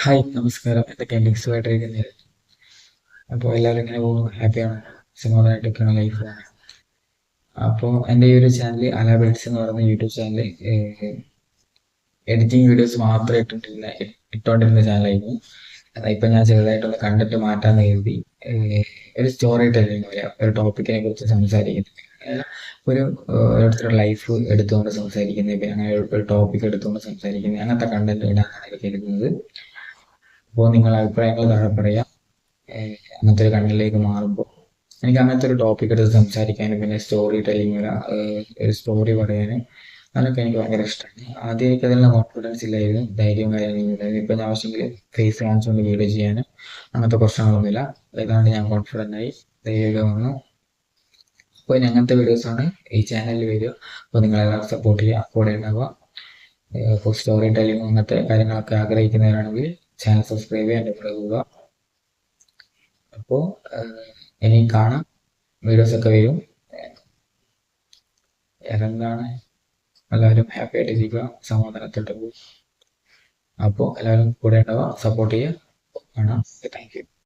Hi നമസ്കാരം. എന്തൊക്കെയാണ് സുഖമായിട്ടിരിക്കുന്നത്? അപ്പോൾ എല്ലാവരും ഇങ്ങനെ പോകുന്നു, ഹാപ്പിയാണ്, സമാധാനമായിട്ടൊക്കെയാണ് ലൈഫ്. അപ്പോൾ എൻ്റെ ഈ ഒരു ചാനൽ അലാബിറ്റ്സ് എന്ന് പറയുന്ന യൂട്യൂബ് ചാനൽ എഡിറ്റിംഗ് വീഡിയോസ് മാത്രം ഇട്ടുകൊണ്ടിരുന്ന ചാനലായിരുന്നു. ഇപ്പം ഞാൻ ചെറുതായിട്ടൊന്ന് കണ്ടന്റ് മാറ്റാൻ കരുതി ഒരു സ്റ്റോറി ടെല്ലിങ് പോലെ ഒരു ടോപ്പിക്കിനെ കുറിച്ച് സംസാരിക്കുന്നത്. ഒരു ഓരോരുത്തരുടെ ലൈഫ് എടുത്തുകൊണ്ട് സംസാരിക്കുന്നത്, പിന്നെ അങ്ങനെ ഒരു ടോപ്പിക് എടുത്തുകൊണ്ട് സംസാരിക്കുന്നത്, അങ്ങനത്തെ കണ്ടന്റ് ഇടാനാണ് എനിക്ക് കരുതുന്നത്. അപ്പോൾ നിങ്ങളുടെ അഭിപ്രായങ്ങൾ താഴെ പറയാം. അങ്ങനത്തെ ഒരു കണ്ടന്റിലേക്ക് മാറുമ്പോൾ എനിക്ക് അങ്ങനത്തെ ഒരു ടോപ്പിക് എടുത്ത് സംസാരിക്കാനും പിന്നെ സ്റ്റോറി ടെല്ലിങ്, ഒരു സ്റ്റോറി പറയാനും അതൊക്കെ എനിക്ക് ഭയങ്കര ഇഷ്ടമാണ്. ആദ്യം എനിക്ക് അതിനുള്ള കോൺഫിഡൻസ് ഇല്ലായിരുന്നു, ധൈര്യവും കാര്യങ്ങളും ഇല്ലായിരുന്നു. ഇപ്പം ഞാൻ ആവശ്യമെങ്കിൽ ഫേസ് കാണിച്ചുകൊണ്ട് വീഡിയോ ചെയ്യാനും അങ്ങനത്തെ പ്രശ്നങ്ങളൊന്നുമില്ല. ഏതാണ്ട് ഞാൻ കോൺഫിഡൻ്റ് ആയി ധൈര്യമൊക്കെ വന്നു. അപ്പോൾ ഇനി അങ്ങനത്തെ വീഡിയോസാണ് ഈ ചാനലിൽ വരിക. അപ്പോൾ നിങ്ങളെല്ലാവരും സപ്പോർട്ട് ചെയ്യുക, കൂടെ ഉണ്ടാവുക. ഇപ്പോൾ സ്റ്റോറി ടെല്ലിങ് അങ്ങനത്തെ കാര്യങ്ങളൊക്കെ ആഗ്രഹിക്കുന്നവരാണെങ്കിൽ ചാനൽ സബ്സ്ക്രൈബ് ചെയ്യാൻ എൻ്റെ കൂടെ പോവുക. അപ്പോൾ ഇനി കാണാം, വീഡിയോസൊക്കെ വരും. എന്താണ് എല്ലാവരും ഹാപ്പി ആയിട്ടിരിക്കുക, സമാധാനത്തോട്ട് പോകും. അപ്പോൾ എല്ലാവരും കൂടെ ഉണ്ടാവുക, സപ്പോർട്ട് ചെയ്യുക. കാണാം. Thank you.